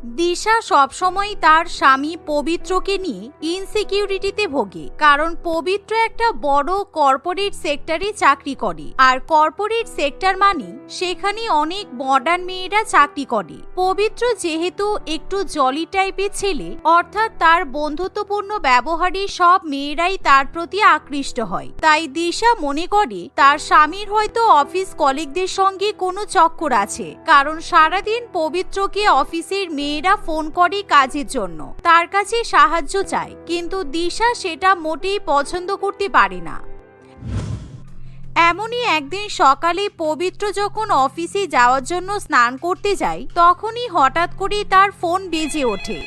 দিশা সবসময় তার স্বামী পবিত্রকে নিয়ে ইনসিকিউরিটিতে ভোগে, কারণ পবিত্র একটা বড় কর্পোরেট সেক্টরে চাকরি করে। আর কর্পোরেট সেক্টর মানে সেখানে অনেক মডার্ন মেয়েরা চাকরি করে। পবিত্র যেহেতু একটু জলি টাইপের ছেলে, অর্থাৎ তার বন্ধুত্বপূর্ণ ব্যবহারে সব মেয়েরাই তার প্রতি আকৃষ্ট হয়। তাই দিশা মনে করে তার স্বামীর হয়তো অফিস কলিগদের সঙ্গে কোনো চক্কর আছে, কারণ সারাদিন পবিত্রকে অফিসের মেয়েরা ফোন করে কাজের জন্য, তার কাছে সাহায্য চায়। কিন্তু দিশা সেটা মোটেই পছন্দ করতে পারে না। এমনই একদিন সকালে পবিত্র যখন অফিসে যাওয়ার জন্য স্নান করতে যায়, তখনই হঠাৎ করে তার ফোন বেজে ওঠে।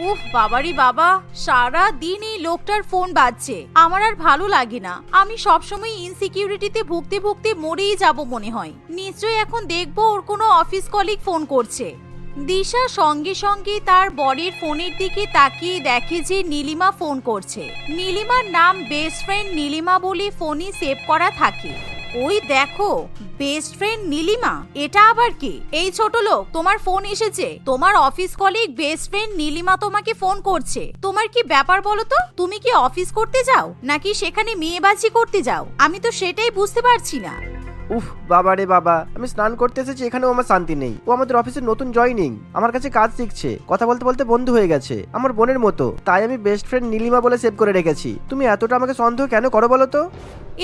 উফ বাবারি বাবা, সারা দিন এই লোকটার ফোন বাজছে, আমার আর ভালো লাগে না। আমি সবসময় ইনসিকিউরিটিতে ভুগতে ভুগতে মরেই যাব মনে হয়। নিশ্চয়ই এখন দেখবো ওর কোনো অফিস কলিগ ফোন করছে। দিশা সঙ্গে সঙ্গে তার বরের ফোনের দিকে তাকিয়ে দেখে যে নীলিমা ফোন করছে। নীলিমার নাম বেস্ট ফ্রেন্ড নীলিমা বলে ফোনে সেভ করা থাকে। ওই দেখো, বেস্ট ফ্রেন্ড নীলিমা, এটা আবার কে? এই ছোট লোক, তোমার ফোন এসেছে। তোমার office colleague best friend Nilima তোমাকে ফোন করছে। তোমার কি ব্যাপার বলো তো? তুমি কি অফিস করতে যাও নাকি সেখানে মেয়েবাজি করতে যাও? আমি তো সেটাই বুঝতে পারছি না। উফ বাবা রে বাবা, আমি স্নান করতে এসেছি, এখানেও আমার শান্তি নেই। ও আমাদের অফিসের নতুন জয়নিং, আমার কাছে কাজ শিখছে, কথা বলতে বলতে বন্ধু হয়ে গেছে, আমার বোনের মতো। তাই আমি বেস্ট ফ্রেন্ড নীলিমা বলে সেভ করে রেখেছি। তুমি এতটা আমাকে সন্দেহ কেন করো বলো তো?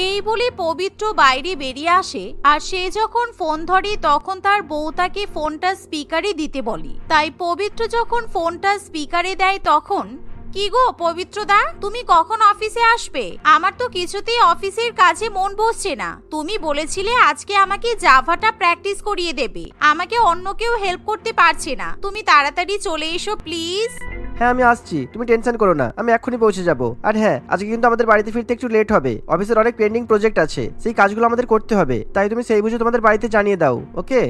এই বলে পবিত্র বাইরে বেরিয়ে আসে, আর সে যখন ফোন ধরে তখন তার বউ তাকে ফোনটা স্পিকারে দিতে বলে। তাই পবিত্র যখন ফোনটা স্পিকারে দেয় তখন, কি গো পবিত্র দা, তুমি কখন অফিসে আসবে? আমার তো কিছুতেই অফিসের কাজে মন বসছে না। তুমি বলেছিলে আজকে আমাকে জাভাটা প্র্যাকটিস করিয়ে দেবে, আমাকে অন্য কেউ হেল্প করতে পারছে না। তুমি তাড়াতাড়ি চলে এসো প্লিজ। হ্যাঁ আমি আসছি, তুমি টেনশন করো না, আমি এক্ষুনি পৌঁছে যাব। আর হ্যাঁ, আজকে কিন্তু আমাদের বাড়িতে ফিরতে একটু লেট হবে। অফিসের অনেক পেন্ডিং প্রজেক্ট আছে, সেই কাজগুলো আমাদের করতে হবে। তাই তুমি সেই বুঝে তোমাদের বাড়িতে জানিয়ে দাও, ওকে?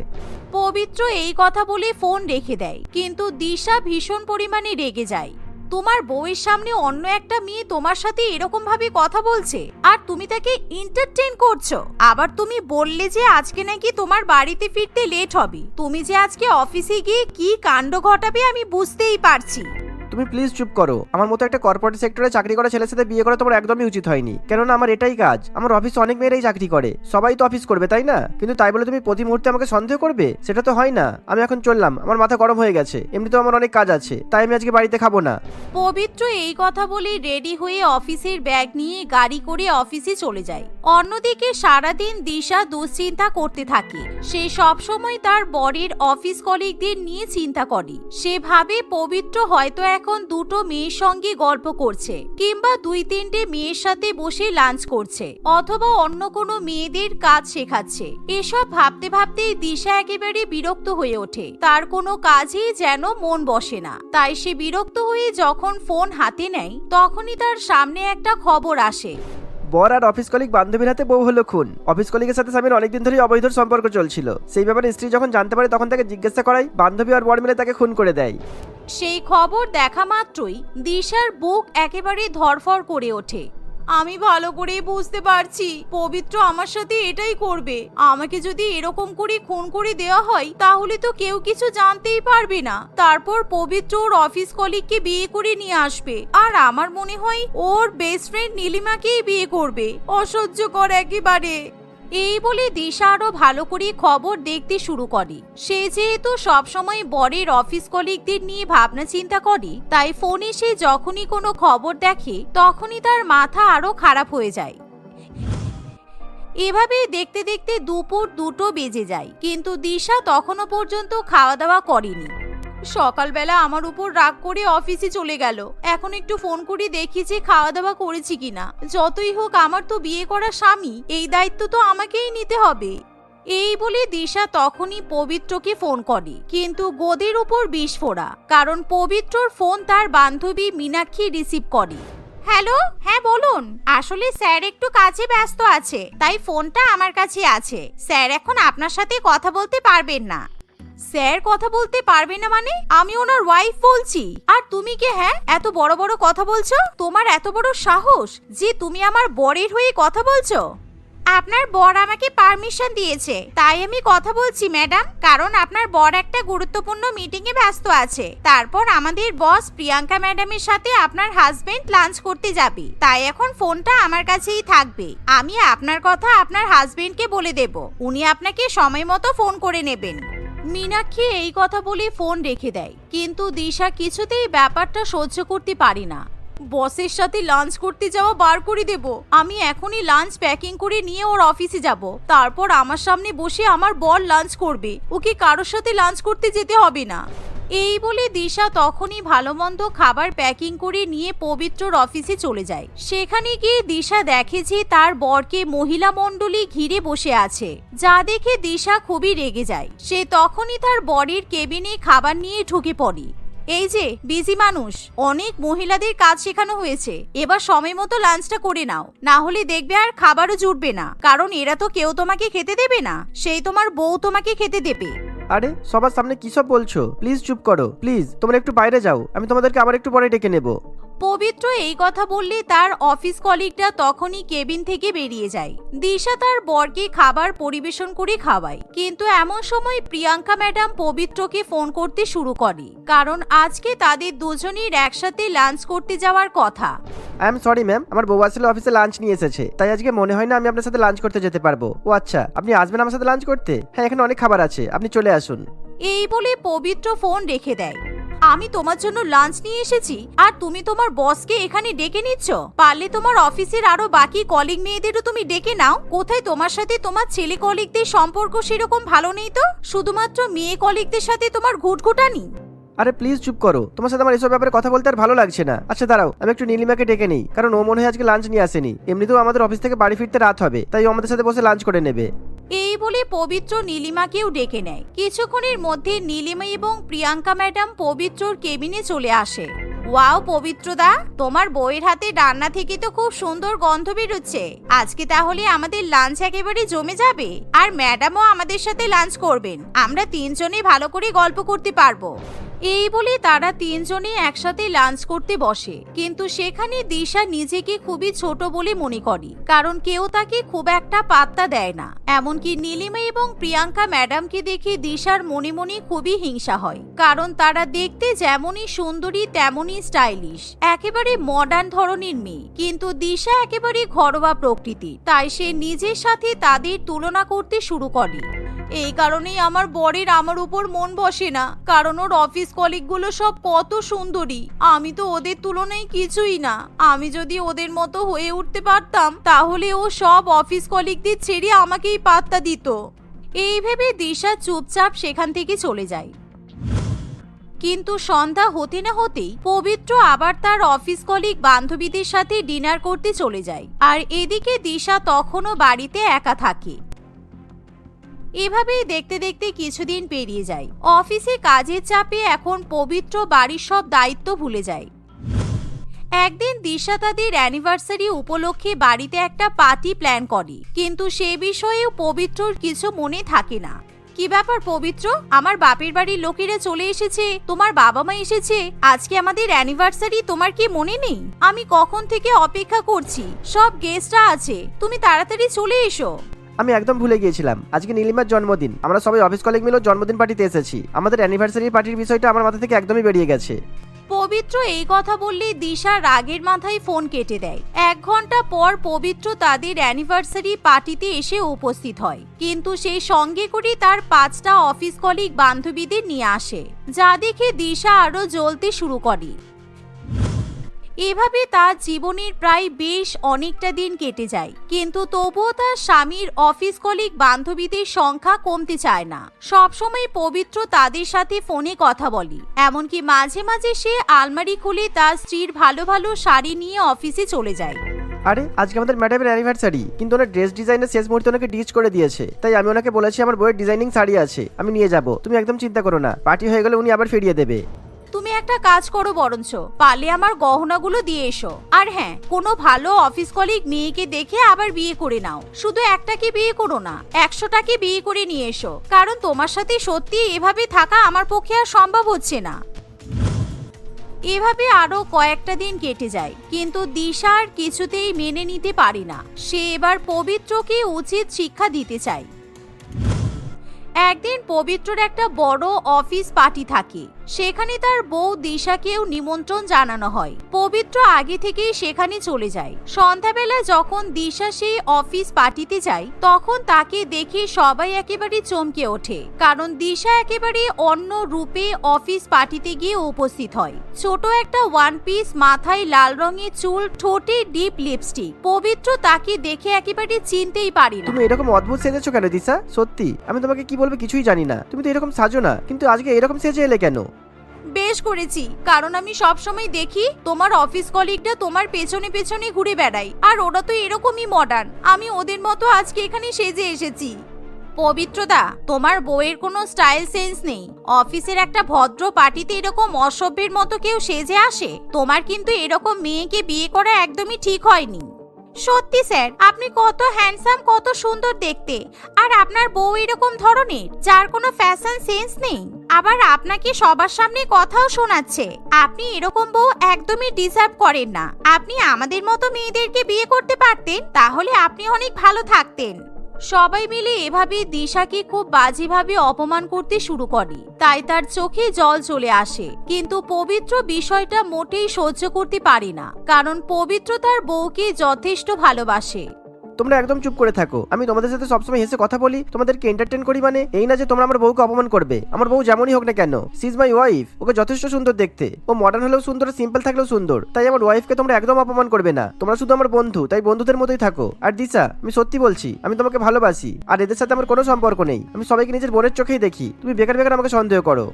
পবিত্র এই কথা বলে ফোন রেখে দেয়, কিন্তু দিশা ভীষণ পরিমাণে রেগে যায়। তোমার বউয়ের সামনে অন্য একটা মেয়ে তোমার সাথে এরকম ভাবে কথা বলছে, আর তুমি তাকে এন্টারটেইন করছো। আবার তুমি বললে যে আজকে নাকি তোমার বাড়িতে ফিরতে লেট হবে। তুমি যে আজকে অফিসে গিয়ে কি কাণ্ড ঘটাবে আমি বুঝতেই পারছি। তুমি প্লিজ চুপ করো। আমার মতো একটা কর্পোরেট সেক্টরে চাকরি করা ছেলের সাথে বিয়ে করা তোমার একদমই উচিত হয়নি। কেননা আমার এটাই কাজ। আমার অফিসে অনেক মেয়েরাই চাকরি করে, সবাই তো অফিস করবে তাই না? কিন্তু তাই বলে তুমি প্রতি মুহূর্তে আমাকে সন্দেহ করবে? সেটা তো হয় না। আমি এখন চললাম, আমার মাথা গরম হয়ে গেছে। এমনিতেও আমার অনেক কাজ আছে, তাই আমি আজকে বাড়িতে খাবো না। পবিত্র এই কথা বলে রেডি হয়ে অফিসের ব্যাগ নিয়ে গাড়ি করে অফিসে চলে যায়। অন্যদিকে সারাদিন দিশা দুশ্চিন্তা করতে থাকে। সে সবসময় তার বরের অফিস কলিগদের নিয়ে চিন্তা করে। সে ভাবে পবিত্র হয়তো এখন দুটো মেয়ের সঙ্গে গল্প করছে, কিংবা 2-3টে মেয়ের সাথে বসে লাঞ্চ করছে, অথবা অন্য কোনো মেয়েদের কাজ শেখাচ্ছে। এসব ভাবতে ভাবতেই দিশা একেবারে বিরক্ত হয়ে ওঠে। তার কোনো কাজেই যেন মন বসে না। তাই সে বিরক্ত হয়ে যখন ফোন হাতে নেয় তখনই তার সামনে একটা খবর আসে। বর আর অফিস কলিগ বান্ধবীর হাতে বউ হলো খুন। অফিস কলিগের সাথে স্বামীর অনেকদিন ধরেই অবৈধ সম্পর্ক চলছিল। সেই ব্যাপারে স্ত্রী যখন জানতে পারে তখন তাকে জিজ্ঞাসা করায়, বান্ধবী আর বর মিলে তাকে খুন করে দেয়। সেই খবর দেখা মাত্রই দিশার বুক একেবারে ধড়ফড় করে ওঠে। আমি ভালো করেই বুঝতে পারছি পবিত্র আমার সাথে এটাই করবে। আমাকে যদি এরকম করে খুন করে দেওয়া হয় তাহলে তো কেউ কিছু জানতেই পারবে না। তারপর পবিত্র ওর অফিস কলিগকে বিয়ে করে নিয়ে আসবে, আর আমার মনে হয় ওর বেস্ট ফ্রেন্ড নীলিমাকেই বিয়ে করবে। অসহ্যকর একেবারে। এই বলে দিশা আরো ভালো করে খবর দেখতে শুরু করে। সে যেহেতু সবসময় বরের অফিস কলিগদের নিয়ে ভাবনা চিন্তা করে, তাই ফোনে সে যখনই কোনো খবর দেখে তখনই তার মাথা আরো খারাপ হয়ে যায়। এভাবে দেখতে দেখতে দুপুর 2টো বেজে যায়, কিন্তু দিশা তখনও পর্যন্ত খাওয়া দাওয়া করেনি। সকালবেলা আমার উপর রাগ করে অফিসে চলে গেল। এখন একটু ফোন করে দেখি যে খাওয়া দাওয়া করেছি কিনা। যতই হোক আমার তো বিয়ে করা স্বামী, এই দায়িত্ব তো আমাকেই নিতে হবে। এই বলে দিশা তখনই পবিত্রকে ফোন করে, কিন্তু গদির উপর বিষ ফোড়া, কারণ পবিত্রর ফোন তার বান্ধবী মীনাক্ষী রিসিভ করে। হ্যালো, হ্যাঁ বলুন। আসলে স্যার একটু কাজে ব্যস্ত আছে, তাই ফোনটা আমার কাছে আছে। স্যার এখন আপনার সাথে কথা বলতে পারবেন না। স্যার কথা বলতে পারবে না মানে? আমি ওনার ওয়াইফ বলছি। আর তুমি কে? হ্যাঁ, এত বড় বড় কথা বলছো? তোমার এত বড় সাহস যে তুমি আমার বরের হয়ে কথা বলছো? আপনার বর আমাকে পারমিশন দিয়েছে, তাই আমি কথা বলছি ম্যাডাম। কারণ আপনার বর একটা গুরুত্বপূর্ণ মিটিং এ ব্যস্ত আছে। তারপর আমাদের বস প্রিয়াঙ্কা ম্যাডামের সাথে আপনার হাজবেন্ড লাঞ্চ করতে যাবে, তাই এখন ফোনটা আমার কাছেই থাকবে। আমি আপনার কথা আপনার হাজবেন্ডকে বলে দেব, উনি আপনাকে সময় মতো ফোন করে নেবেন। মীনাক্ষী এই কথা বলে ফোন রেখে দেয়, কিন্তু দিশা কিছুতেই ব্যাপারটা সহ্য করতে পারে না। বসের সাথে লাঞ্চ করতে যাওয়া বার করে দেব। আমি এখনই লাঞ্চ প্যাকিং করে নিয়ে ওর অফিসে যাব, তারপর আমার সামনে বসে আমার বর লাঞ্চ করবে, ওকে কারোর সাথে লাঞ্চ করতে যেতে হবে না। এই বলে দিশা তখনই ভালো মন্দ খাবার প্যাকিং করে নিয়ে পবিত্রর অফিসে চলে যায়। সেখানে গিয়ে দিশা দেখে যে তার বরকে মহিলা মণ্ডলী ঘিরে বসে আছে, যা দেখে দিশা খুবই রেগে যায়। সে তখনই তার বরের কেবিনে খাবার নিয়ে ঢুকে পড়ে। এই যে বিজি মানুষ, অনেক মহিলাদের কাজ শেখানো হয়েছে, এবার সময় মতো লাঞ্চটা করে নাও, না হলে দেখবে আর খাবারও জুটবে না। কারণ এরা তো কেউ তোমাকে খেতে দেবে না, সেই তোমার বউ তোমাকে খেতে দেবে। আরে সবার সামনে কি সব বলছো? প্লিজ চুপ করো, প্লিজ তোমরা একটু বাইরে যাও, আমি তোমাদেরকে আবার একটু পরে ডেকে নেব। পবিত্র এই কথা বললে তার অফিস কলিগরা তখনই কেবিন থেকে বেরিয়ে যায়। দিশা তার বরকে খাবার পরিবেশন করে খাওয়ায়, কিন্তু এমন সময় প্রিয়াঙ্কা ম্যাডাম পবিত্রকে ফোন করতে শুরু করে, কারণ আজকে তাদের দুজনের একসাথে লাঞ্চ করতে যাওয়ার কথা। আই এম সরি ম্যাম, আমার বউ আসলে অফিসে লাঞ্চ নিয়ে এসেছে, তাই আজকে মনে হয় না আমি আপনার সাথে লাঞ্চ করতে যেতে পারবো। ও আচ্ছা, আপনি আসবেন আমার সাথে লাঞ্চ করতে? হ্যাঁ, এখানে অনেক খাবার আছে, আপনি চলে আসুন। এই বলে পবিত্র ফোন রেখে দেয়। আমি তোমার জন্য লাঞ্চ নিয়ে এসেছি, আর তুমি তোমার বসকে এখানে ডেকে নিচ্ছ? পারলে তোমার অফিসের আরো বাকি কলিগ মেয়েদেরও তুমি ডেকে নাও। কোথায় তোমার সাথে তোমার ছেলে কলিগদের সম্পর্ক সেরকম ভালো নেই তো? শুধুমাত্র মেয়ে কলিগদের সাথে তোমার ঘুটঘুটানি। আরে প্লিজ চুপ করো, তোমার সাথে আমার এসব ব্যাপারে কথা বলতে আর ভালো লাগছে না। আচ্ছা দাঁড়াও, আমি একটু নীলিমাকে ডেকে নেই, কারণ ও মনে হয় আজকে লাঞ্চ নিয়ে আসেনি। এমনিতেও আমাদের অফিস থেকে বাড়ি ফিরতে রাত হবে, তাই ও আমাদের সাথে বসে লাঞ্চ করে নেবে। এই বলে পবিত্র নীলিমাকেও ডেকে নেয়। কিছুক্ষণের মধ্যে নীলিমা এবং প্রিয়াঙ্কা ম্যাডাম পবিত্রর কেবিনে চলে আসে। ওয়াও পবিত্রদা, তোমার বউয়ের হাতে রান্না থেকে তো খুব সুন্দর গন্ধ বেরোচ্ছে। আজকে তাহলে আমাদের লাঞ্চ একেবারে জমে যাবে, আর ম্যাডামও আমাদের সাথে লাঞ্চ করবেন। আমরা তিনজনে ভালো করে গল্প করতে পারবো। এই বলে তারা তিনজনে একসাথে লাঞ্চ করতে বসে, কিন্তু সেখানে দিশা নিজেকে খুবই ছোট বলে মনে করে, কারণ কেউ তাকে খুব একটা পাত্তা দেয় না। এমনকি নীলিমা এবং প্রিয়াঙ্কা ম্যাডামকে দেখে দিশার মনে মনে খুবই হিংসা হয়, কারণ তারা দেখতে যেমনই সুন্দরী তেমনই স্টাইলিশ, একেবারে মডার্ন ধরনের মেয়ে। কিন্তু দিশা একেবারে ঘরোয়া প্রকৃতি, তাই সে নিজের সাথে তাদের তুলনা করতে শুরু করে। এই কারণেই আমার বরের আমার উপর মন বসে না, কারণ ওর অফিস কলিগ গুলো সব কত সুন্দরী, আমি তো ওদের তুলনায় কিছুই না। আমি যদি ওদের মতো হয়ে উঠতে পারতাম, তাহলে ও সব অফিস কলিগদের ছেড়ে আমাকেই পাত্তা দিত। এই ভেবে দিশা চুপচাপ সেখান থেকে চলে যায়। কিন্তু সন্ধ্যা হতে না হতেই পবিত্র আবার তার অফিস কলিগ বান্ধবীদের সাথে ডিনার করতে চলে যায়, আর এদিকে দিশা তখনও বাড়িতে একা থাকে। এভাবেই দেখতে দেখতে কিছুদিন পেরিয়ে যায়। অফিসে কাজের চাপে এখন পবিত্র বাড়ির সব দায়িত্ব ভুলে যায়। একদিন দিশা তাদের অ্যানিভার্সারি উপলক্ষে বাড়িতে একটা পার্টি প্ল্যান করে, কিন্তু সে বিষয়েও পবিত্রর কিছু মনে থাকে না। কি ব্যাপার পবিত্র, আমার বাপের বাড়ির লোকেরা চলে এসেছে, তোমার বাবা মা এসেছে, আজকে আমাদের অ্যানিভার্সারি, তোমার কি মনে নেই? আমি কখন থেকে অপেক্ষা করছি, সব গেস্টরা আছে, তুমি তাড়াতাড়ি চলে এসো। আমি একদম ভুলে গিয়েছিলাম, আজকে নীলিমার জন্মদিন। আমরা সবাই অফিস কলিগ মিলে জন্মদিন পার্টিতে এসেছি। আমাদের অ্যানিভার্সারি পার্টির বিষয়টা আমার মাথা থেকে একদমই বেরিয়ে গেছে। পবিত্র এই কথা বললে দিশা রাগের মাথায় ফোন কেটে দেয়। 1 ঘন্টা পর পবিত্র তাদের অ্যানিভার্সারি পার্টিতে এসে উপস্থিত হয়, কিন্তু সেই সঙ্গে করে তার 5টা অফিস কলিগ বান্ধবীদের নিয়ে আসে, যা দেখে দিশা আরো জ্বলতে শুরু করে। এভাবে তার জীবনের প্রায় বেশ অনেকটা দিন কেটে যায়, কিন্তু তবুও তার স্বামীর অফিস কলিগ বান্ধবীদের সংখ্যা কমতে চায় না। সবসময় পবিত্র তাদের সাথে ফোনে কথা বলে, এমনকি মাঝে মাঝে সে আলমারি খুলে তার স্ত্রীর ভালো ভালো শাড়ি নিয়ে অফিসে চলে যায়। আরে আজকে আমাদের ম্যাডামের অ্যানিভার্সারি, কিন্তু ওনার ড্রেস ডিজাইনের শেষ মুহূর্তে ওনাকে ডিচ করে দিয়েছে। তাই আমি ওনাকে বলেছি আমার বইয়ের ডিজাইনিং শাড়ি আছে, আমি নিয়ে যাব, তুমি একদম চিন্তা করো না, পার্টি হয়ে গেলে উনি আবার ফিরিয়ে দেবে। তুমি একটা কাজ করো, বরঞ্চ পারলে আমার গহনাগুলো দিয়ে এসো। আর হ্যাঁ, কোনো ভালো অফিস কলিগ মেয়েকে দেখে আবার বিয়ে করে নাও। শুধু একটাকে বিয়ে করো না, 100টাকে বিয়ে করে নিয়ে এসো, কারণ তোমার সাথে সত্যি এভাবে থাকা আমার পক্ষে আর সম্ভব হচ্ছে না। এভাবে আরো কয়েকটা দিন কেটে যায়, কিন্তু দিশা আর কিছুতেই মেনে নিতে পারে না। সে এবার পবিত্রকে উচিত শিক্ষা দিতে চায়। একদিন পবিত্রর একটা বড় অফিস পার্টি থাকে। সেখানে তার বউ দিশাকেও নিমন্ত্রণ জানানো হয়। পবিত্র আগে থেকেই সেখানে চলে যায়। সন্ধ্যাবেলা যখন দিশা সেই অফিস পার্টিতে যায়, তখন তাকে দেখে সবাই একেবারে চমকে ওঠে, কারণ দিশা একেবারে অন্য রূপে অফিস পার্টিতে গিয়ে উপস্থিত হয়। ছোট একটা ওয়ান পিস, মাথায় লাল রঙের চুল, ঠোঁটে ডিপ লিপস্টিক। পবিত্র তাকে দেখে একেবারে চিনতেই পারে না। তুমি এরকম অদ্ভুত সেজেছো কেন দিশা? সত্যি আমি তোমাকে কি বলবো কিছুই জানি না। তুমি তো এরকম সাজো না, কিন্তু আজকে এরকম সেজে এলে কেন? বেশ করেছি, কারণ আমি সব সময় দেখি তোমার অফিস কলিগরা তোমার পেছনে পেছনে ঘুরে বেড়ায়, আর ওরা তো এরকমই মডার্ন। আমি ওদের মতো আজকে এখানে সেজে এসেছি। পবিত্রদা, তোমার বউয়ের কোনো স্টাইল সেন্স নেই। অফিসের একটা ভদ্র পার্টিতে এরকম অসভ্যের মতো কেউ সেজে আসে? তোমার কিন্তু এরকম মেয়েকে বিয়ে করা একদমই ঠিক হয়নি। সত্যি স্যার, আপনি কত হ্যান্ডসাম, কত সুন্দর দেখতে, আর আপনার বউ এরকম ধরনের যার কোনো ফ্যাশন সেন্স নেই, আবার আপনাকে সবার সামনে কথাও শোনাচ্ছে। আপনি এরকম বউ একদমই ডিজার্ভ করেন না। আপনি আমাদের মতো মেয়েদেরকে বিয়ে করতে পারতেন, তাহলে আপনি অনেক ভালো থাকতেন। সবাই মিলে এভাবে দিশাকে খুব বাজেভাবে অপমান করতে শুরু করে, তাই তার চোখে জল চলে আসে। কিন্তু পবিত্র বিষয়টা মোটেই সহ্য করতে পারে না, কারণ পবিত্র তার বউকে যথেষ্ট ভালোবাসে। তোমরা একদম চুপ করে থাকো। আমি তোমাদের সাথে সবসময় হেসে কথা বলি, তোমাদেরকে এন্টারটেইন করি, মানে এই না যে তোমরা আমার বউকে অপমান করবে। আমার বউ যেমনই হোক না কেন, সি ইজ মাই ওয়াইফ। ওকে যথেষ্ট সুন্দর দেখতে। ও মডার্ন হলেও সুন্দর, সিম্পল থাকলেও সুন্দর। তাই আমার ওয়াইফকে তোমরা একদম অপমান করবে না। তোমরা শুধু আমার বন্ধু, তাই বন্ধুদের মতোই থাকো। আর দিশা, আমি সত্যি বলছি, আমি তোমাকে ভালোবাসি, আর এদের সাথে আমার কোনো সম্পর্ক নেই। আমি সবাইকে নিজের বোনের চোখেই দেখি। তুমি বেকার বেকার আমাকে সন্দেহ করো।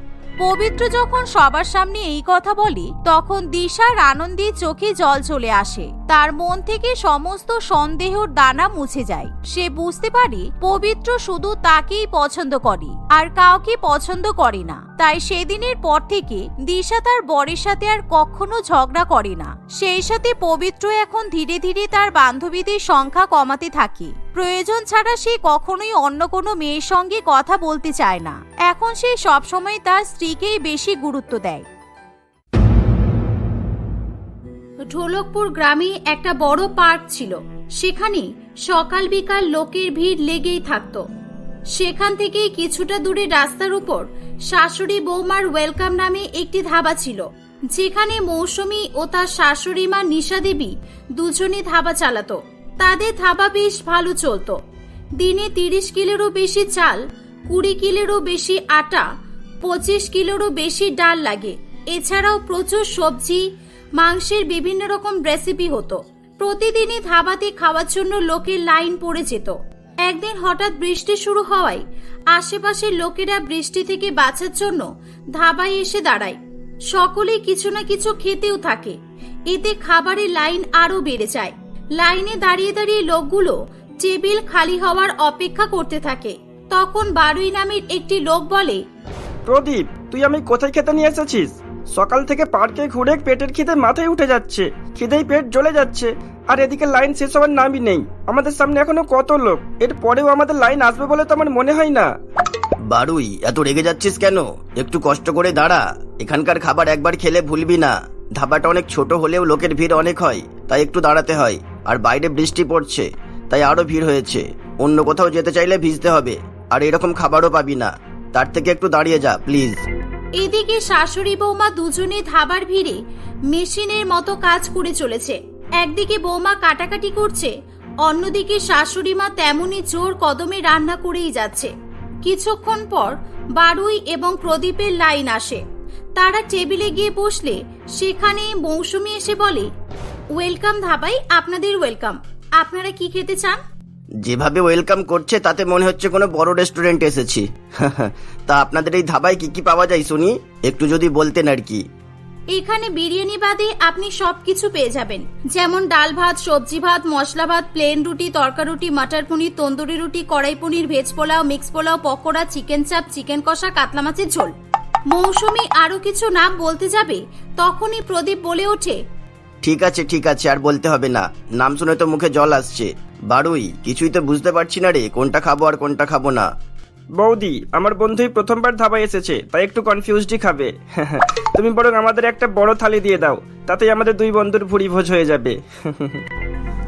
পবিত্র যখন সবার সামনে এই কথা বলে, তখন দিশার আনন্দে চোখে জল চলে আসে। তার মন থেকে সমস্ত সন্দেহর দানা মুছে যায়। সে বুঝতে পারে পবিত্র শুধু তাকেই পছন্দ করে, আর কাউকে পছন্দ করে না। তাই সেদিনের পর থেকে দিশা তার বরের সাথে আর কখনো ঝগড়া করে না। সেই সাথে পবিত্র এখন ধীরে ধীরে তার বান্ধবীদের সংখ্যা কমাতে থাকে। প্রয়োজন ছাড়া সে কখনোই অন্য কোনো মেয়ের সঙ্গে কথা বলতে চায় না। এখন সে সবসময় তার স্ত্রীকেই বেশি গুরুত্ব দেয়। ঢোলকপুর গ্রামে একটা বড় পার্ক ছিল। সেখানে সকাল বিকাল লোকের ভিড় লেগেই থাকতো। সেখান থেকেই কিছুটা দূরে রাস্তার উপর শাশুড়ি বৌমার ওয়েলকাম নামে একটি ধাবা ছিল, যেখানে মৌসুমী ও তার শাশুড়ি মা নিশা দেবী দুজনে ধাবা চালাতো। তাদের ধাবা বেশ ভালো চলতো। দিনে 30 কিলোরও বেশি চাল, 20 কিলোরও বেশি আটা, 25 কিলোরও বেশি ডাল লাগে। এছাড়াও প্রচুর সবজি, মাংসের বিভিন্ন রকম রেসিপি হতো। প্রতিদিনই ধাবাতে খাওয়ার জন্য লোকের লাইন পড়ে যেত। একদিন হঠাৎ বৃষ্টি শুরু হওয়ায় আশেপাশের লোকেরা বৃষ্টি থেকে বাঁচার জন্য ধাবায় এসে দাঁড়ায়। সকলেই কিছু না কিছু খেতেও থাকে। এতে খাবারের লাইন আরো বেড়ে যায়। লাইনে দাঁড়িয়ে দাঁড়িয়ে লোকগুলো টেবিল খালি হওয়ার অপেক্ষা করতে থাকে। তখন বারুই নামের একটি লোক বলে, প্রদীপ, তুই আমি কোথায় খেতে নিয়ে এসেছিস? সকাল থেকে পার্কে ঘুরে পেটের খিদে মাথায় উঠে যাচ্ছে, খিদেই পেট জ্বলে যাচ্ছে, আর এদিকে লাইন শেষ হওয়ার নামই নেই। আমাদের সামনে এখনো কত লোক, এর পরেও আমাদের লাইন আসবে বলে তো আমার মনে হয় না। বারুই, এত রেগে যাচ্ছিস কেন? একটু কষ্ট করে দাঁড়া। এখানকার খাবার একবার খেলে ভুলবি না। ধাবাটা অনেক ছোট হলেও লোকের ভিড় অনেক হয়, তাই একটু দাঁড়াতে হয়। আর বাইরে বৃষ্টি পড়ছে, তাই আরো ভিড় হয়েছে। অন্য কোথাও যেতে চাইলে ভিজতে হবে, আর এরকম খাবারও পাবি না। তার থেকে একটু দাঁড়িয়ে যা প্লিজ। এদিকে শাশুড়ি বৌমা দুজনে ধাবার ভিড়ে মেশিনের মতো কাজ করে চলেছে। একদিকে বৌমা কাটাকাটি করছে, অন্যদিকে শাশুড়ি মা তেমনি জোর কদমে রান্না করেই যাচ্ছে। কিছুক্ষণ পর বারুই এবং প্রদীপের লাইন আসে। তারা টেবিলে গিয়ে বসলে সেখানে মৌসুমী এসে বলে, ওয়েলকাম ধাবাই, আপনাদের ওয়েলকাম। আপনারা কি খেতে চান? যেভাবে ওয়েলকাম করছে তাতে মনে হচ্ছে কোনো বড় রেস্টুরেন্টে এসেছি। তা আপনাদের এই ধাবায় কি কি পাওয়া যায় শুনি, একটু যদি বলতেন আর কি। এখানে বিরিয়ানি বাদে আপনি সবকিছু পেয়ে যাবেন, যেমন ডাল ভাত, সবজি ভাত, মশলা ভাত, প্লেন রুটি, তরকা রুটি, মটর পনির, তন্দুরি রুটি, kadai paneer, veg pulao, mix pulao, pakora, chicken chaap, chicken কষা, কাতলা মাছের ঝোল। মৌসুমী আরো কিছু নাম বলতে যাবে, তখনই প্রদীপ বলে ওঠে, ঠিক আছে, আর বলতে হবে না। নাম শুনে তো মুখে জল আসছে। বারুই, কিছুই তো বুঝতে পারছি না রে, কোনটা খাবো আর কোনটা খাবো না। বৌদি, আমার বন্ধুই প্রথমবার ধাবায় এসেছে, তাই একটু কনফিউজডই খাবে। তুমি বরং আমাদের একটা বড় থালি দিয়ে দাও, তাতেই আমাদের দুই বন্ধুর ভুড়ি ভোজ হয়ে যাবে।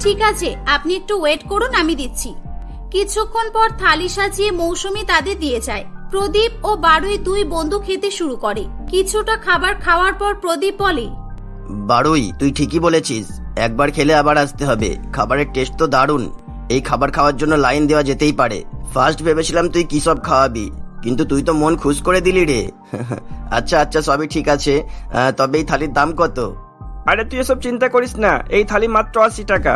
ঠিক আছে, আপনি একটু ওয়েট করুন, আমি দিচ্ছি। কিছুক্ষণ পর থালি সাজিয়ে মৌসুমী তাদের দিয়ে যায়। প্রদীপ ও বারুই দুই বন্ধু খেতে শুরু করে। কিছুটা খাবার খাওয়ার পর প্রদীপ বলে, বারুই, তুই ঠিকই বলেছিস, একবার খেলে আবার আসতে হবে। খাবারের টেস্ট তো দারুণ। এই খাবার খাওয়ার জন্য লাইন দেওয়া যেতেই পারে। ফার্স্ট ভেবেছিলাম তুই কি সব খাওয়াবি, কিন্তু তুই তো মন খুশ করে দিলি রে। আচ্ছা আচ্ছা, সবই ঠিক আছে, তবে এই থালির দাম কত? আরে তুই এসব চিন্তা করিস না, এই থালি মাত্র 80 টাকা।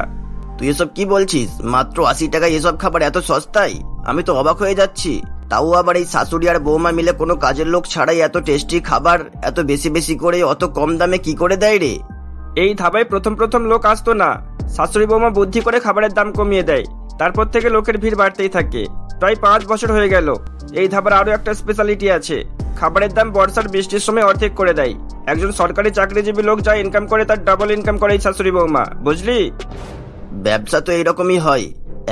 তুই এসব কি বলছিস? মাত্র 80 টাকায় এসব খাবার এত সস্তায়? আমি তো অবাক হয়ে যাচ্ছি। তাও আবার এই শাশুড়ি আর বৌমা মিলে কোনো কাজের লোক ছাড়াই এত টেস্টি খাবার এত বেশি বেশি করে অত কম দামে কি করে দেয় রে? এই ধাবায় প্রথম প্রথম লোক আসতো না, শাশুড়ি বৌমা বুদ্ধি করে খাবারের দাম কমিয়ে দেয়। তারপর থেকে লোকের ভিড় বাড়তেই থাকে। প্রায় 5 বছর হয়ে গেল। এই ধাবার আরো একটা স্পেশালিটি আছে, খাবারের দাম বর্ষার বৃষ্টির সময় অর্ধেক করে দেয়। একজন সরকারি চাকরিজীবী লোক যা ইনকাম করে তার ডাবল ইনকাম করে এই শাশুড়ি বৌমা, বুঝলি? ব্যবসা তো এইরকমই হয়,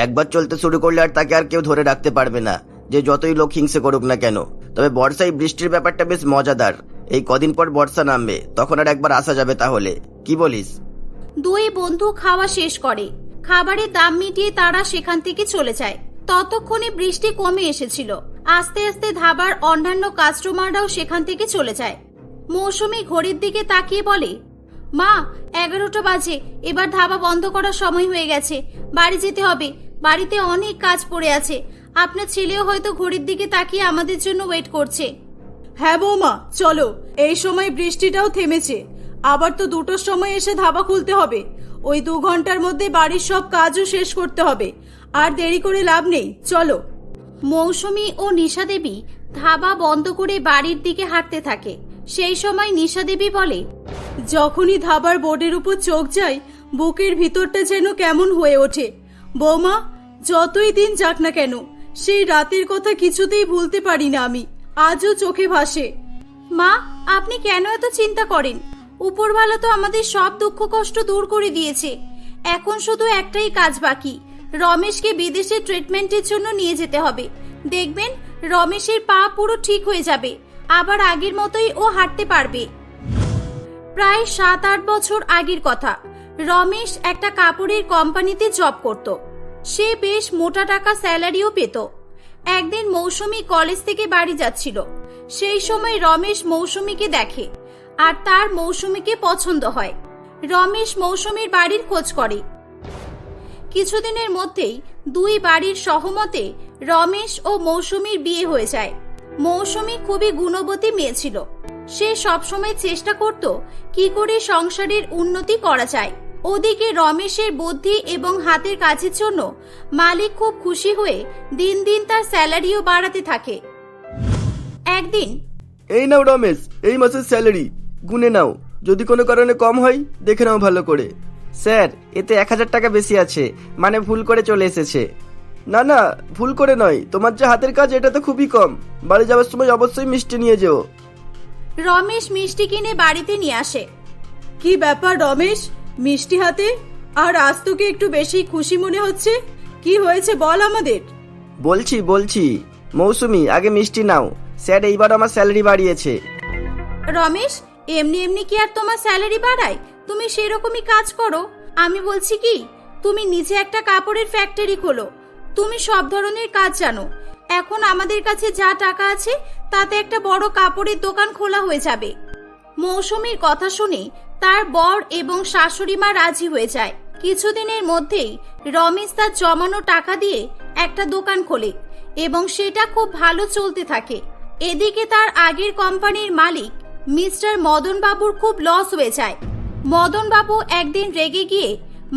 একবার চলতে শুরু করলে আর তাকে আর কেউ ধরে রাখতে পারবে না, যে যতই লোক হিংসে করুক না কেন। তবে বর্ষায় বৃষ্টির ব্যাপারটা বেশ মজাদার। এই কদিন পর বর্ষা নামবে, তখন আর একবার আসা যাবে, তাহলে কি বলিস? দুই বন্ধু খাওয়া শেষ করে। খাবারের দাম মিটিয়ে তারা সেখান থেকে চলে যায়। ততক্ষণে বৃষ্টি কমে এসেছিল। আস্তে আস্তে ধাবার অন্যান্য কাস্টমাররাও সেখান থেকে চলে যায়। মৌসুমী ঘড়ির দিকে তাকিয়ে বলে, মা, 11টা বাজে, এবার ধাবা বন্ধ করার সময় হয়ে গেছে। বাড়ি যেতে হবে, বাড়িতে অনেক কাজ পড়ে আছে। আপনার ছেলেও হয়তো ঘড়ির দিকে তাকিয়ে আমাদের জন্য ওয়েট করছে। হ্যাঁ বৌমা, চলো, এই সময় বৃষ্টিটাও থেমেছে। আবার তো 2টোর সময় এসে ধাবা খুলতে হবে। ওই 2 ঘন্টার মধ্যে বাড়ির সব কাজও শেষ করতে হবে। আর দেরি করে লাভ নেই, চলো। মৌসুমী ও নিশা দেবী ধাবা বন্ধ করে বাড়ির দিকে হাঁটতে থাকে। সেই সময় নিশা দেবী বলে, যখনই ধাবার বোর্ডের উপর চোখ যায়, বুকের ভিতরটা যেন কেমন হয়ে ওঠে। বৌমা, যতই দিন যাক না কেন, সেই রাতের কথা কিছুতেই ভুলতে পারি না আমি। আজও চোখে ভাসে। মা, আপনি কেন এত চিন্তা করেন? উপরওয়ালা তো আমাদের সব দুঃখ কষ্ট দূর করে দিয়েছে। এখন শুধু একটাই কাজ বাকি, রমেশকে বিদেশে ট্রিটমেন্টের জন্য নিয়ে যেতে হবে। দেখবেন রমেশের পা পুরো ঠিক হয়ে যাবে, আবার আগের মতোই ও হাঁটতে পারবে। প্রায় 7-8 বছর আগের কথা। রমেশ একটা কাপড়ের কোম্পানিতে জব করত। সে বেশ মোটা টাকা স্যালারিও পেত। একদিন মৌসুমী কলেজ থেকে বাড়ি যাচ্ছিল। সেই সময় রমেশ মৌসুমীকে দেখে আর তার মৌসুমীকে পছন্দ হয়। রমেশ মৌসুমীর বাড়ির খোঁজ করে। কিছুদিনের মধ্যেই দুই বাড়ির সহমতে রমেশ ও মৌসুমীর বিয়ে হয়ে যায়। মৌসুমী খুবই গুণবতী মেয়ে ছিল। সে সবসময় চেষ্টা করত কি করে সংসারের উন্নতি করা যায়। ওদিকে রমেশের বুদ্ধি এবং হাতের কাজের জন্য মালিক খুব খুশি হয়ে দিন দিন তার স্যালারিও বাড়াতে থাকে। একদিন, এই নাও রমেশ, এই মাসের স্যালারি, গুনে নাও। যদি কোনো কারণে কম হয় দেখে নাও ভালো করে। স্যার, এতে 1000 টাকা বেশি আছে, মানে ভুল করে চলে এসেছে। না না, ভুল করে নয়, তোমার যে হাতের কাজ এটা তো খুবই কম। বাড়ি যাওয়ার সময় অবশ্যই মিষ্টি নিয়ে যেও। রমেশ মিষ্টি কিনে বাড়িতে নিয়ে আসে। কি ব্যাপার রমেশ, মিষ্টি হাতে? আর আজ তোকে একটু বেশি খুশি মনে হচ্ছে। কি হয়েছে বল আমাদের। বলছি মৌসুমী, আগে মিষ্টি নাও। স্যার এইবার আমার স্যালারি বাড়িয়েছে। রমেশ, এমনি এমনি কি আর তোমার স্যালারি বাড়ায়? তুমি সেরকমই কাজ করো। আমি বলছি কি, তুমি নিজে একটা কাপড়ের ফ্যাক্টরি খোলো। তুমি সব ধরনের কাজ জানো। এখন আমাদের কাছে যা টাকা আছে তাতে একটা বড় কাপড়ের দোকান খোলা হয়ে যাবে। মৌসুমীর কথা শুনে তার বর এবং শাশুড়ি মা রাজি হয়ে যায়। কিছুদিনের মধ্যেই রমেশ তার জমানো টাকা দিয়ে একটা দোকান খোলে এবং সেটা খুব ভালো চলতে থাকে। এদিকে তার আগের কোম্পানির মালিক মিস্টার মদন বাবুর খুব লস হয়ে যায়। মদন বাবু একদিন রেগে গিয়ে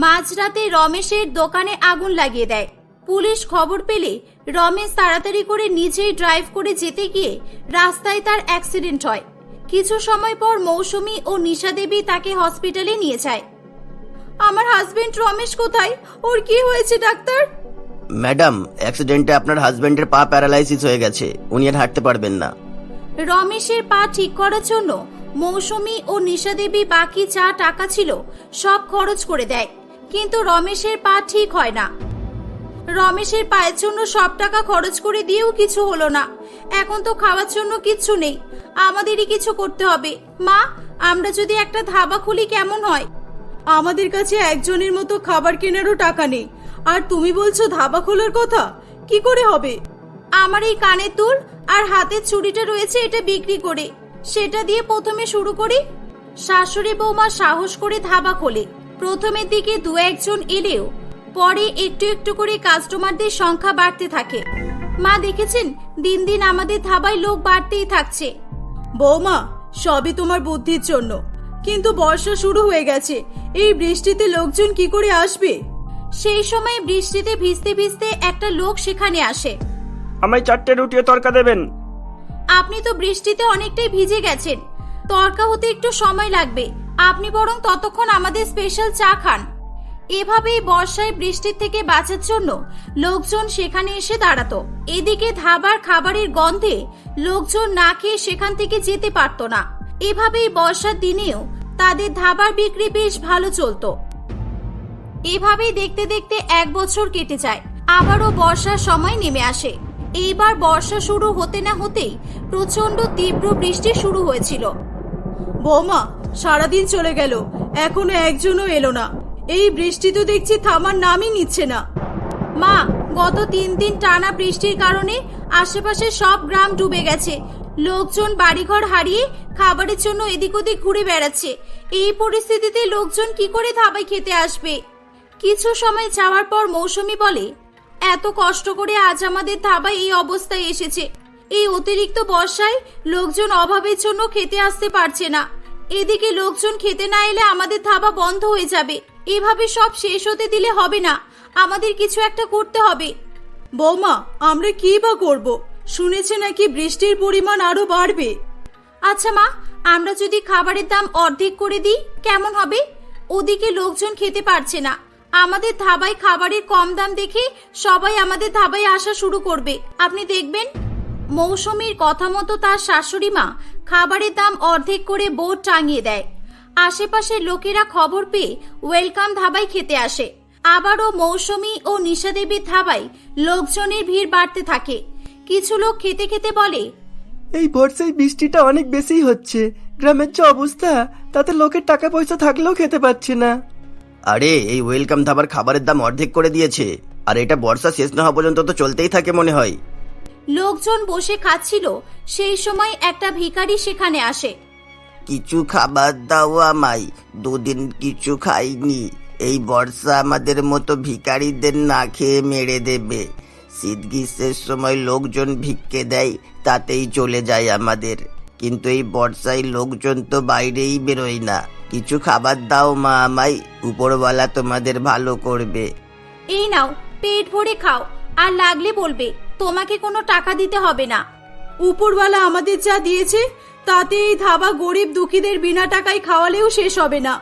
মাঝরাতে রমেশের দোকানে আগুন লাগিয়ে দেয়। পুলিশ খবর পেলে রমেশ তাড়াতাড়ি করে নিজেই ড্রাইভ করে যেতে গিয়ে রাস্তায় তার অ্যাক্সিডেন্ট হয়। কিছু সময় পর মৌসুমী ও নিশা দেবী তাকে হসপিটালে নিয়ে যায়। আমার হাজবেন্ড রমেশ কোথায়? ওর কি হয়েছে ডাক্তার? ম্যাডাম, অ্যাক্সিডেন্টে আপনার হাজবেন্ডের পা প্যারালাইসিস হয়ে গেছে, উনি আর হাঁটতে পারবেন না। রমেশের পা ঠিক করার জন্য মৌসুমী ও নিশা দেবী বাকি যা টাকা ছিল সব খরচ করে দেয়, কিন্তু রমেশের পা ঠিক হয় না। রমেশের পায়ের জন্য সব টাকা খরচ করে দিয়েও কিছু হলো না। এখন তো খাওয়ার জন্য কিচ্ছু নেই, আমাদেরই কিছু করতে হবে। মা, আমরা যদি একটা ধাবা খুলি কেমন হয়? আমাদের কাছে একজনের মতো খাবার কেনারও টাকা নেই, আর তুমি বলছো ধাবা খোলার কথা? কি করে হবে? আমার এই কানের দুল আর হাতের চুড়িটা রয়েছে, এটা বিক্রি করে সেটা দিয়ে প্রথমে শুরু করি। শাশুড়ি বৌমা সাহস করে ধাবা খোলে। প্রথমের দিকে দু একজন এলেও পরে একটু একটু করে কাস্টমারদের সংখ্যা বাড়তে থাকে। মা দেখেছেন, দিন দিন আমাদের ধাবায় লোক বাড়তেই থাকছে। বৌমা, সবই তোমার বুদ্ধির জন্য, কিন্তু বর্ষা শুরু হয়ে গেছে, এই বৃষ্টিতে লোকজন কি করে আসবে? সেই সময় বৃষ্টিতে ভিজতে ভিজতে একটা লোক সেখানে আসে। আমায় 4টে রুটি ও তরকা দেবেন। আপনি তো বৃষ্টিতে অনেকটাই ভিজে গেছেন, তরকা হতে একটু সময় লাগবে। আপনি বরং ততক্ষণ আমাদের স্পেশাল চা খান। এভাবেই বর্ষায় বৃষ্টির থেকে বাঁচার জন্য লোকজন সেখানে এসে দাঁড়াতো। এদিকে ধাবার খাবারের গন্ধে লোকজন না খেয়ে সেখান থেকে যেতে পারতো না। এভাবেই বর্ষার দিনেও তাদের ধাবার বিক্রি বেশ ভালো চলতো। এভাবেই দেখতে দেখতে 1 বছর কেটে যায়। আবারও বর্ষার সময় নেমে আসে। এইবার বর্ষা শুরু হতে না হতেই প্রচন্ড তীব্র বৃষ্টি শুরু হয়েছিল। বৌমা, সারাদিন চলে গেল, এখনো একজনও এলো না। এই বৃষ্টি তো দেখছি থামার নামই নিচ্ছে না। মা, গত 3 দিন টানা বৃষ্টির কারণে আশেপাশে সব গ্রাম ডুবে গেছে। লোকজন বাড়িঘর হারিয়ে খাবারের জন্য এদিক ওদিক ঘুরে বেড়াচ্ছে। এই পরিস্থিতিতে লোকজন কি করে ধাবায় খেতে আসবে? কিছু সময় যাওয়ার পর মৌসুমী বলে, এত কষ্ট করে আজ আমাদের ধাবায় এই অবস্থায় এসেছে। এই অতিরিক্ত বর্ষায় লোকজন অভাবের জন্য খেতে আসতে পারছে না। এদিকে লোকজন খেতে না এলে আমাদের ধাবা বন্ধ হয়ে যাবে। এভাবে সব শেষ হতে দিলে হবে না, আমাদের কিছু একটা করতে হবে। বৌমা, আমরা কি বা করব? শুনেছে নাকি বৃষ্টির পরিমাণ আরো বাড়বে। আচ্ছা মা, আমরা যদি খাবারের দাম অর্ধেক করে দিই কেমন হবে? ওদিকে লোকজন খেতে পারছে না, আমাদের ধাবায় খাবারের কম দাম দেখে সবাই আমাদের ধাবায় আসা শুরু করবে, আপনি দেখবেন। মৌসুমীর কথা মতো তার শাশুড়ি মা খাবারের দাম অর্ধেক করে বোর্ড টাঙিয়ে দেয়। আশেপাশের লোকেরা খবর পেয়ে ওয়েলকাম ধাবায় খেতে আসে। আবারও মৌসুমী ও নিশা দেবীর ধাবায় লোকজনের ভিড় বাড়তে থাকে। কিছু লোক খেতে খেতে বলে, এই বর্ষায় বৃষ্টিটা অনেক বেশি হচ্ছে, গ্রামের যে অবস্থা তাতে লোকের টাকা পয়সা থাকলেও খেতে পাচ্ছে না। আরে, এই ওয়েলকাম ধাবার খাবারের দাম অর্ধেক করে দিয়েছে, আর এটা বর্ষা শেষ না হওয়া পর্যন্ত তো চলতেই থাকে মনে হয়। লোকজন বসে খাচ্ছিল, সেই সময় একটা ভিখারি সেখানে আসে। কিছু খাবার দাও আমায়, 2 দিন কিছু খাইনি। এই বর্ষা আমাদের মতো ভিখারিদের না খেয়ে মেরে দেবে। শীত গ্রীষ্মের সময় লোকজন ভিক্ষে দেয়, তাতেই চলে যায় আমাদের, কিন্তু এই বর্ষায় লোকজন তো বাইরেই বেরোয় না। কিছু খাবার দাও মা আমায়, উপরওয়ালা তোমাদের ভালো করবে। এই নাও, পেট ভরে খাও, আর লাগলে বলবে, তোমাকে কোনো টাকা দিতে হবে না। উপরওয়ালা আমাদের যা দিয়েছে তাতে এই ধাবা গরিব দুঃখীদের বিনা টাকায় খাওয়ালেও শেষ হবে না।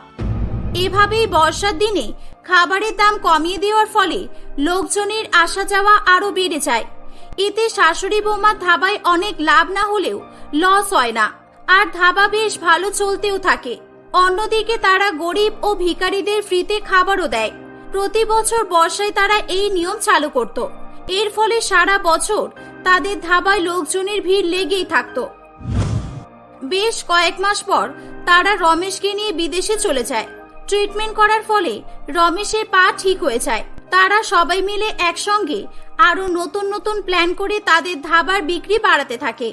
এভাবেই বর্ষার দিনে খাবারের দাম কমিয়ে দেওয়ার ফলে লোকজনের আসা যাওয়া আরো বেড়ে যায়। এতে শাশুড়ি বৌমার ধাবায় অনেক লাভ না হলেও লস হয় না, আর ধাবা বেশ ভালো চলতেও থাকে। অন্যদিকে তারা গরিব ও ভিখারিদের ফ্রিতে খাবারও দেয়। প্রতি বছর বর্ষায় তারা এই নিয়ম চালু করত। এর ফলে সারা বছর তাদের ধাবায় লোকজনের ভিড় লেগেই থাকতো। বেশ কয়েক মাস পর তারা রমেশকে নিয়ে বিদেশে চলে যায়। ট্রিটমেন্ট করার ফলে রমেশের পা ঠিক হয়ে যায়। তারা সবাই মিলে একসঙ্গে আরো নতুন নতুন প্ল্যান করে তাদের ধাবার বিক্রি বাড়াতে থাকে।